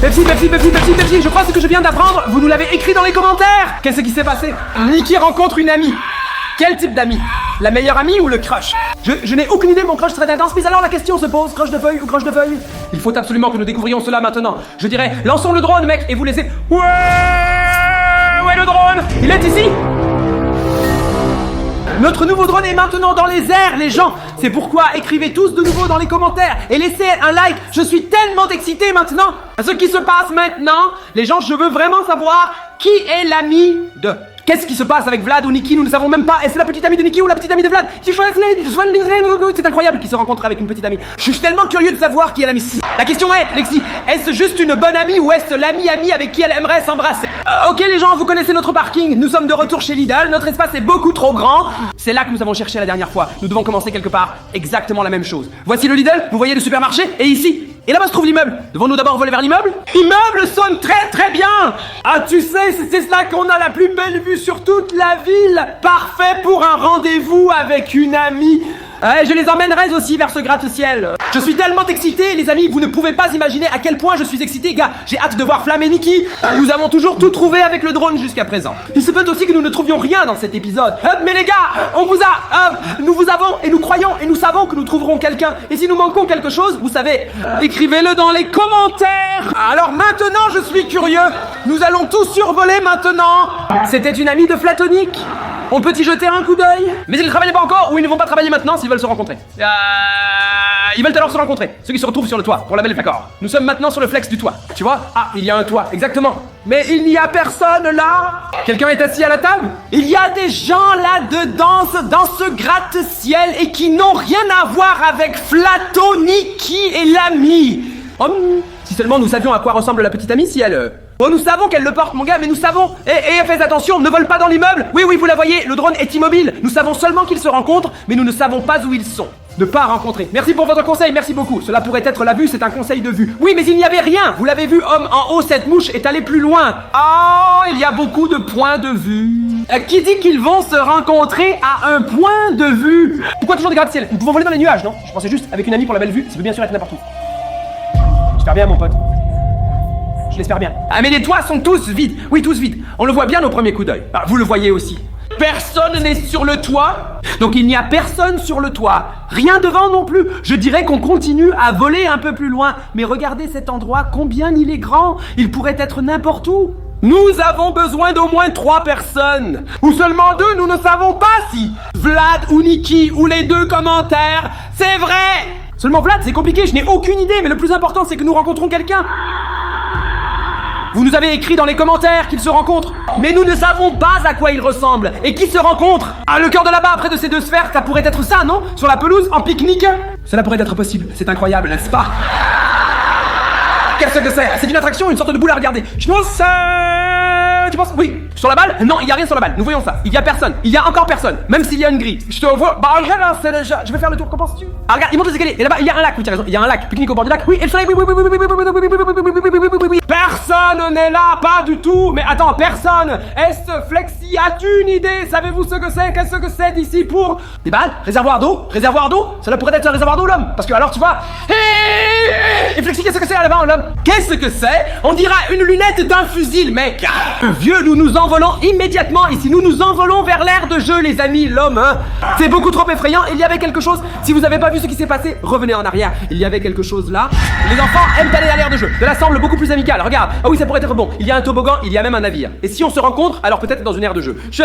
Pepsi, je crois ce que je viens d'apprendre, vous nous l'avez écrit dans les commentaires. Qu'est-ce qui s'est passé? Nikki rencontre une amie. Quel type d'amie? La meilleure amie ou le crush? Je n'ai aucune idée, mon crush très intense, mais alors la question se pose, crush de feuille ou crush de feuille? Il faut absolument que nous découvrions cela maintenant. Je dirais, lançons le drone, mec, et vous laissez... Ouais, le drone, il est ici. Notre nouveau drone est maintenant dans les airs, les gens. C'est pourquoi écrivez tous de nouveau dans les commentaires et laissez un like. Je suis tellement excité maintenant. Ce qui se passe maintenant, les gens, je veux vraiment savoir qui est l'ami de... Qu'est-ce qui se passe avec Vlad ou Nikki? Nous ne savons même pas. Est-ce la petite amie de Nikki ou la petite amie de Vlad? C'est incroyable qu'il se rencontre avec une petite amie. Je suis tellement curieux de savoir qui est l'ami. La question est, Lexi, est-ce juste une bonne amie ou est-ce l'ami avec qui elle aimerait s'embrasser? Ok les gens, vous connaissez notre parking. Nous sommes de retour chez Lidl. Notre espace est beaucoup trop grand. C'est là que nous avons cherché la dernière fois. Nous devons commencer quelque part. Exactement la même chose. Voici le Lidl. Vous voyez le supermarché. Et ici. Et là-bas se trouve l'immeuble. Devons-nous d'abord voler vers l'immeuble? L'immeuble sonne très bien. Ah tu sais, c'est là qu'on a la plus belle vue sur toute la ville. Parfait pour un rendez-vous avec une amie. Je les emmènerai aussi vers ce gratte-ciel. Je suis tellement excité, les amis, vous ne pouvez pas imaginer à quel point je suis excité. Gars, j'ai hâte de voir Flamme et Nikki. Nous avons toujours tout trouvé avec le drone jusqu'à présent. Il se peut aussi que nous ne trouvions rien dans cet épisode. Mais les gars, on vous a... nous vous avons et nous croyons et nous savons que nous trouverons quelqu'un. Et si nous manquons quelque chose, vous savez, écrivez-le dans les commentaires. Alors maintenant, je suis curieux. Nous allons tout survoler maintenant. C'était une amie de Flatonique. On peut y jeter un coup d'œil. Mais ils ne travaillent pas encore ou ils ne vont pas travailler maintenant s'ils veulent se rencontrer. Ils veulent alors se rencontrer. Ceux qui se retrouvent sur le toit, pour la belle d'accord. Nous sommes maintenant sur le flex du toit. Tu vois? Ah, il y a un toit, exactement. Mais il n'y a personne là. Quelqu'un est assis à la table? Il y a des gens là-dedans, dans ce gratte-ciel et qui n'ont rien à voir avec Flatonicky et l'ami. Si seulement nous savions à quoi ressemble la petite amie si elle... Oh, nous savons qu'elle le porte, mon gars, mais nous savons... Et faites attention, ne vole pas dans l'immeuble. Oui, vous la voyez, le drone est immobile. Nous savons seulement qu'ils se rencontrent, mais nous ne savons pas où ils sont. Ne pas rencontrer. Merci pour votre conseil, merci beaucoup. Cela pourrait être la vue, c'est un conseil de vue. Oui, mais il n'y avait rien. Vous l'avez vu, homme, en haut, cette mouche est allée plus loin. Oh, il y a beaucoup de points de vue. Qui dit qu'ils vont se rencontrer à un point de vue? Pourquoi toujours des gratte-ciel? Nous pouvons voler dans les nuages, non? Je pensais juste, avec une amie pour la belle vue, ça peut bien sûr être n'importe où. J'espère bien, mon pote. Je l'espère bien. Ah mais les toits sont tous vides. Oui, tous vides. On le voit bien au premier coup d'œil. Ah, vous le voyez aussi. Personne n'est sur le toit. Donc il n'y a personne sur le toit. Rien devant non plus. Je dirais qu'on continue à voler un peu plus loin. Mais regardez cet endroit, combien il est grand. Il pourrait être n'importe où. Nous avons besoin d'au moins 3 personnes. Ou seulement 2, nous ne savons pas si Vlad ou Nikki ou les 2 commentaires. C'est vrai. Seulement Vlad, c'est compliqué, je n'ai aucune idée. Mais le plus important, c'est que nous rencontrons quelqu'un. Vous nous avez écrit dans les commentaires qu'ils se rencontrent. Mais nous ne savons pas à quoi ils ressemblent. Et qui se rencontrent? Ah, le cœur de là-bas, près de ces 2 sphères, ça pourrait être ça, non? Sur la pelouse, en pique-nique? Cela pourrait être possible, c'est incroyable, n'est-ce pas? Qu'est-ce que c'est? C'est une attraction, une sorte de boule à regarder. Je pense... Tu penses? Oui. Sur la balle? Non, il n'y a rien sur la balle. Nous voyons ça. Il n'y a personne. Il y a encore personne. Même s'il y a une grille. Je te vois. Bah, regarde là, c'est déjà... Je vais faire le tour, qu'en penses-tu? Ah, regarde, il monte les escaliers. Et là-bas, il y a un lac. Oui, tu as raison. Il y a un lac. Pique-nique au bord du lac. Oui, et le soleil. Oui. Personne n'est là, pas du tout. Mais attends, personne. Est-ce Flexi? As-tu une idée? Savez-vous ce que c'est? Qu'est-ce que c'est d'ici pour... Des balles? Réservoir d'eau? Réservoir d'eau? Cela pourrait être un réservoir d'eau, l'homme. Parce que alors, tu vois... Et Flexi, qu'est-ce que c'est là-bas, l'homme? Qu'est-ce que c'est? On dira une lunette d'un fusil, mec. Vieux, nous nous envolons immédiatement ici. Nous nous envolons vers l'aire de jeu, les amis. L'homme, hein. C'est beaucoup trop effrayant. Il y avait quelque chose. Si vous n'avez pas vu ce qui s'est passé, revenez en arrière. Il y avait quelque chose là. Les enfants aiment aller à l'aire de jeu. Cela semble beaucoup plus amical. Regarde. Ah oui, ça pourrait être bon. Il y a un toboggan, il y a même un navire. Et si on se rencontre, alors peut-être dans une aire de jeu. Tu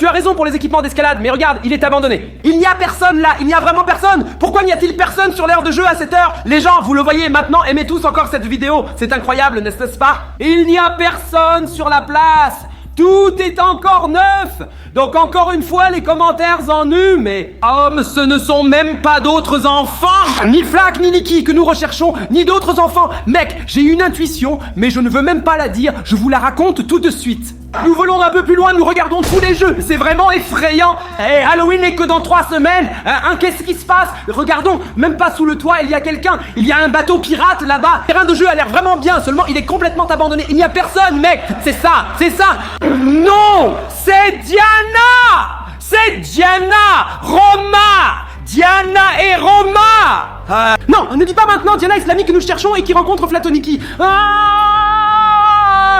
as raison pour les équipements d'escalade, mais regarde, il est abandonné. Il n'y a personne là. Il n'y a vraiment personne. Pourquoi n'y a-t-il personne sur l'aire de jeu à cette heure? Les gens, vous le voyez maintenant, aimez tous encore cette vidéo. C'est incroyable, n'est-ce pas? Il n'y a personne sur la place. Tout est encore neuf. Donc encore une fois, les commentaires en nu, mais... Hommes, ce ne sont même pas d'autres enfants. Ni Flack, ni Nikki que nous recherchons, ni d'autres enfants. Mec, j'ai une intuition, mais je ne veux même pas la dire. Je vous la raconte tout de suite. Nous volons un peu plus loin, nous regardons tous les jeux. C'est vraiment effrayant. Et Halloween n'est que dans 3 semaines. Qu'est-ce qui se passe? Regardons, même pas sous le toit, il y a quelqu'un. Il y a un bateau pirate là-bas. Le terrain de jeu a l'air vraiment bien, seulement il est complètement abandonné. Il n'y a personne, mec. C'est ça, c'est ça. Non, c'est Diana. C'est Diana. Roma. Diana et Roma. Non, ne dis pas maintenant, Diana est l'amie que nous cherchons et qui rencontre Flatoniki.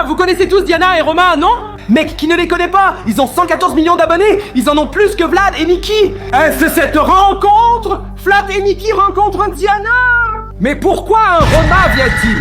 Vous connaissez tous Diana et Roma, non? Mec, qui ne les connaît pas? Ils ont 114 millions d'abonnés. Ils en ont plus que Vlad et Nikki. Est-ce cette rencontre? Vlad et Nikki rencontrent Diana. Mais pourquoi un Roma vient-il?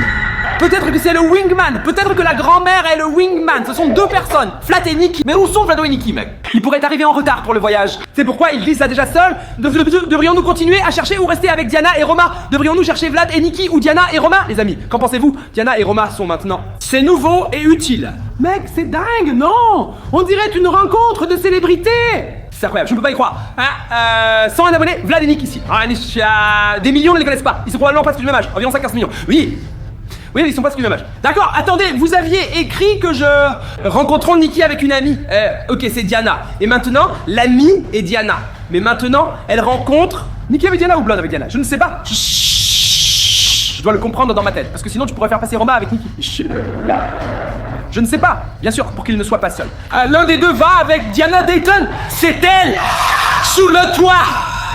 Peut-être que c'est le wingman, peut-être que la grand-mère est le wingman, ce sont deux personnes, Flat et Nikki. Mais où sont Vlado et Nikki, mec? Ils pourraient arriver en retard pour le voyage. C'est pourquoi ils disent ça déjà seuls. Devrions-nous continuer à chercher ou rester avec Diana et Roma? Devrions-nous chercher Vlad et Nikki ou Diana et Roma? Les amis, qu'en pensez-vous? Diana et Roma sont maintenant. C'est nouveau et utile. Mec, c'est dingue, non? On dirait une rencontre de célébrités. C'est incroyable, je ne peux pas y croire. 101 abonnés, Vlad et Nikki ici. Des millions ne les connaissent pas. Ils sont probablement presque du même âge, environ 50 millions. Oui, ils sont presque du même âge. D'accord, attendez, vous aviez écrit que rencontrons Nikki avec une amie. Ok, c'est Diana. Et maintenant, l'amie est Diana. Mais maintenant, elle rencontre Nikki avec Diana ou Blood avec Diana? Je ne sais pas. Je dois le comprendre dans ma tête, parce que sinon tu pourrais faire passer Roma avec Nikki. Je ne sais pas, bien sûr, pour qu'il ne soit pas seul. L'un des deux va avec Diana Dayton. C'est elle. Sous le toit,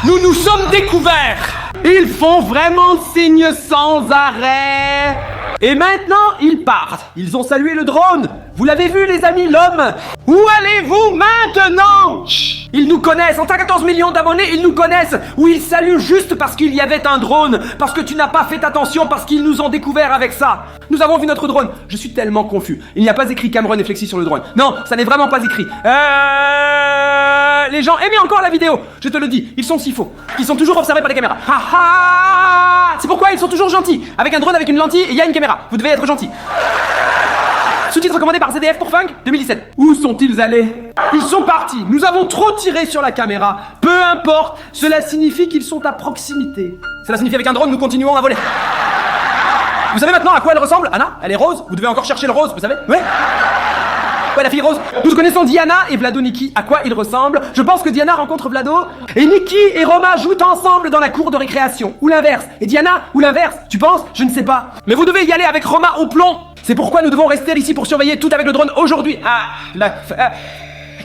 nous nous sommes découverts. Ils font vraiment signe sans arrêt. Et maintenant, ils partent. Ils ont salué le drone. Vous l'avez vu, les amis, l'homme. Où allez-vous maintenant? Ils nous connaissent. 114 millions d'abonnés, ils nous connaissent. Ou ils saluent juste parce qu'il y avait un drone. Parce que tu n'as pas fait attention, parce qu'ils nous ont découvert avec ça. Nous avons vu notre drone. Je suis tellement confus. Il n'y a pas écrit Cameron et Flexi sur le drone. Non, ça n'est vraiment pas écrit. Les gens, aimez encore la vidéo. Je te le dis, ils sont si faux. Ils sont toujours observés par les caméras. C'est pourquoi ils sont toujours gentils. Avec un drone, avec une lentille, il y a une caméra. Vous devez être gentil. Sous-titre recommandé par ZDF pour Funk 2017. Où sont-ils allés? Ils sont partis. Nous avons trop tiré sur la caméra. Peu importe, cela signifie qu'ils sont à proximité. Cela signifie avec un drone, nous continuons à voler. Vous savez maintenant à quoi elle ressemble, Anna? Elle est rose. Vous devez encore chercher le rose, vous savez? Ouais, la fille rose. Nous connaissons Diana et Vlado Nikki. À quoi ils ressemblent? Je pense que Diana rencontre Vlado et Nikki et Roma jouent ensemble dans la cour de récréation. Ou l'inverse. Et Diana ou l'inverse. Tu penses? Je ne sais pas. Mais vous devez y aller avec Roma au plomb. C'est pourquoi nous devons rester ici pour surveiller tout avec le drone aujourd'hui.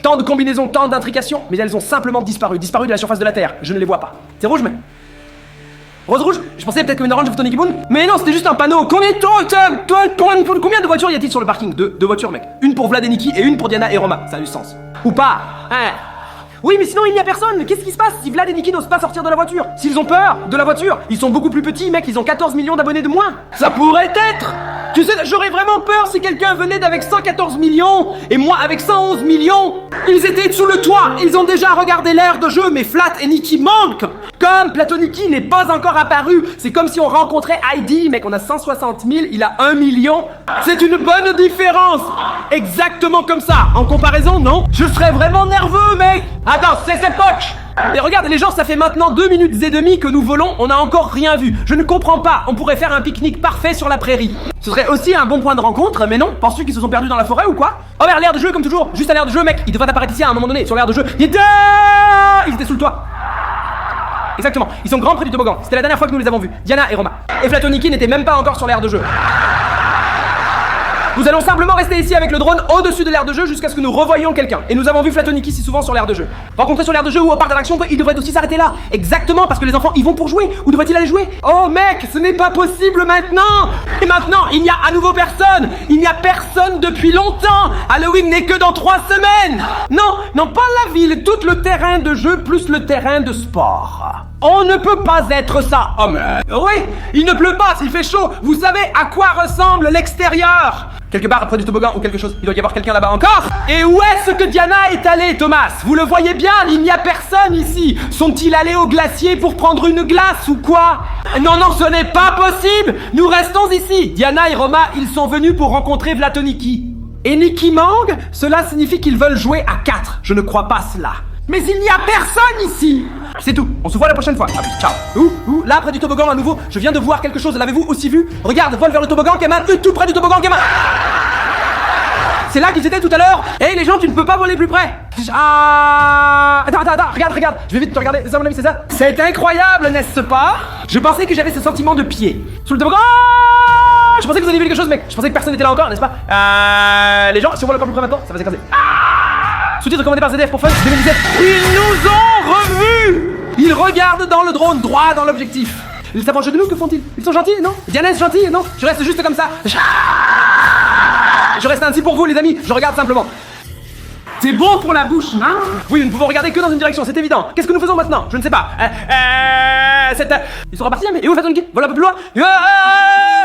Tant de combinaisons, tant d'intrications, mais elles ont simplement disparu de la surface de la Terre. Je ne les vois pas. C'est rouge, mais... Rose rouge? Je pensais peut-être que une orange vous Tony Kiboun. Mais non, c'était juste un panneau. Combien de voitures y a-t-il sur le parking? Deux voitures, mec. Une pour Vlad et Nikki et une pour Diana et Roma. Ça a du sens. Ou pas? Oui, mais sinon il n'y a personne. Qu'est-ce qui se passe si Vlad et Nikki n'osent pas sortir de la voiture? S'ils ont peur de la voiture? Ils sont beaucoup plus petits, mec. Ils ont 14 millions d'abonnés de moins. Ça pourrait être. Tu sais, j'aurais vraiment peur si quelqu'un venait d'avec 114 millions et moi avec 111 millions. Ils étaient sous le toit. Ils ont déjà regardé l'aire de jeu, mais Flat et Nikki manquent. Comme Platoniki n'est pas encore apparu, c'est comme si on rencontrait Heidi, mec, on a 160 000, il a 1 million. C'est une bonne différence. Exactement comme ça. En comparaison, non? Je serais vraiment nerveux, mec. Attends, c'est poche. Et regarde, les gens, ça fait maintenant 2 minutes et demie que nous volons, on n'a encore rien vu. Je ne comprends pas, on pourrait faire un pique-nique parfait sur la prairie. Ce serait aussi un bon point de rencontre, mais non. Penses-tu qu'ils se sont perdus dans la forêt ou quoi? Oh, vers l'aire de jeu, comme toujours, juste à l'aire de jeu, mec. Ils devraient apparaître ici à un moment donné, sur l'aire de jeu. Ils étaient sous le toit. Exactement, ils sont grands près du toboggan. C'était la dernière fois que nous les avons vus, Diana et Roma. Et Flatoniki n'était même pas encore sur l'aire de jeu. Nous allons simplement rester ici avec le drone au-dessus de l'aire de jeu jusqu'à ce que nous revoyions quelqu'un. Et nous avons vu Flatoniki si souvent sur l'aire de jeu. Rencontrer sur l'aire de jeu ou au parc d'attractions, il devrait aussi s'arrêter là. Exactement, parce que les enfants y vont pour jouer. Où devrait-il aller jouer? Oh mec, ce n'est pas possible maintenant. Et maintenant, il n'y a à nouveau personne. Il n'y a personne depuis longtemps. Halloween n'est que dans 3 semaines. Non, pas la ville, tout le terrain de jeu plus le terrain de sport. On ne peut pas être ça. Oh mais... Oui, il ne pleut pas, s'il fait chaud. Vous savez à quoi ressemble l'extérieur? Quelque part près du toboggan ou quelque chose. Il doit y avoir quelqu'un là-bas encore. Et où est-ce que Diana est allée, Thomas? Vous le voyez bien, il n'y a personne ici. Sont-ils allés au glacier pour prendre une glace ou quoi? Non, ce n'est pas possible. Nous restons ici. Diana et Roma, ils sont venus pour rencontrer Vlatoniki. Et Nikki Mang, cela signifie qu'ils veulent jouer à 4. Je ne crois pas cela. Mais il n'y a personne ici. C'est tout, on se voit la prochaine fois. Ah oui, ciao. Là, près du toboggan à nouveau, je viens de voir quelque chose, l'avez-vous aussi vu? Regarde, vole vers le toboggan, Keman, tout près du toboggan, Keman. C'est là qu'ils étaient tout à l'heure. Hey les gens, tu ne peux pas voler plus près. Attends, regarde, je vais vite te regarder, ça à mon avis c'est ça. C'est incroyable, n'est-ce pas? Je pensais que j'avais ce sentiment de pied. Sous le toboggan. Je pensais que vous aviez vu quelque chose, mec. Je pensais que personne n'était là encore, n'est-ce pas? Les gens, si on vole encore plus près maintenant, ça va s'écraser. Sous-titre recommandé par ZDF pour Fun 2017. Ils nous ont revus. Ils regardent dans le drone, droit dans l'objectif. Ils s'avancent de nous, que font-ils? Ils sont gentils, non? Diana est gentille, non? Je reste juste comme ça. Je reste ainsi pour vous, les amis. Je regarde simplement. C'est bon pour la bouche, hein? Oui, nous ne pouvons regarder que dans une direction, c'est évident. Qu'est-ce que nous faisons maintenant? Je ne sais pas. Ils sont repartis, mais et où Fatoniki? Voilà un peu plus loin.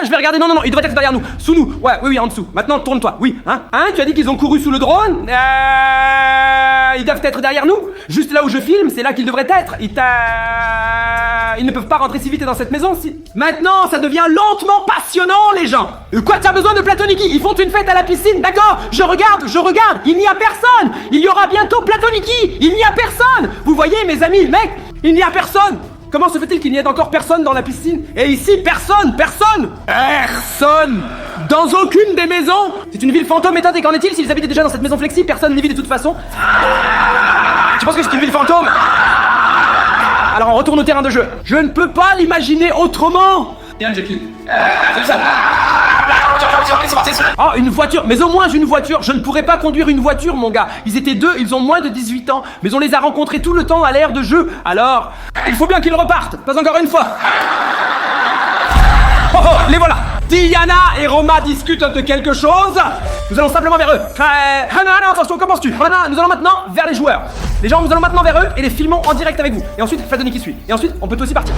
Je vais regarder. Non, il devrait être derrière nous. Sous nous. Ouais, oui, en dessous. Maintenant, tourne-toi. Oui, hein? Tu as dit qu'ils ont couru sous le drone? Ils doivent être derrière nous. Juste là où je filme, c'est là qu'ils devraient être. Ils ne peuvent pas rentrer si vite dans cette maison si... Maintenant, ça devient lentement passionnant, les gens. Quoi, tu as besoin de Platoniki? Ils font une fête à la piscine, d'accord? Je regarde. Il n'y a personne. Il y aura bientôt Platoniki. Il n'y a personne. Vous voyez, mes amis, mec, il n'y a personne. Comment se fait-il qu'il n'y ait encore personne dans la piscine? Et ici, personne. Dans aucune des maisons. C'est une ville fantôme éteinte, et qu'en est-il s'ils habitaient déjà dans cette maison flexible? Personne n'y vit de toute façon. Tu penses que c'est une ville fantôme? Alors on retourne au terrain de jeu. Je ne peux pas l'imaginer autrement. Oh, une voiture. Mais au moins une voiture. Je ne pourrais pas conduire une voiture, mon gars. Ils étaient deux, ils ont moins de 18 ans. Mais on les a rencontrés tout le temps à l'ère de jeu. Alors, il faut bien qu'ils repartent. Pas encore une fois. Oh, les voilà. Diana et Roma discutent de quelque chose. Nous allons simplement vers eux. Hana, attention, qu'en penses-tu? Hana, nous allons maintenant vers les joueurs. Les gens, nous allons maintenant vers eux et les filmons en direct avec vous. Et ensuite, Fatoniki suit. Et ensuite, on peut aussi partir.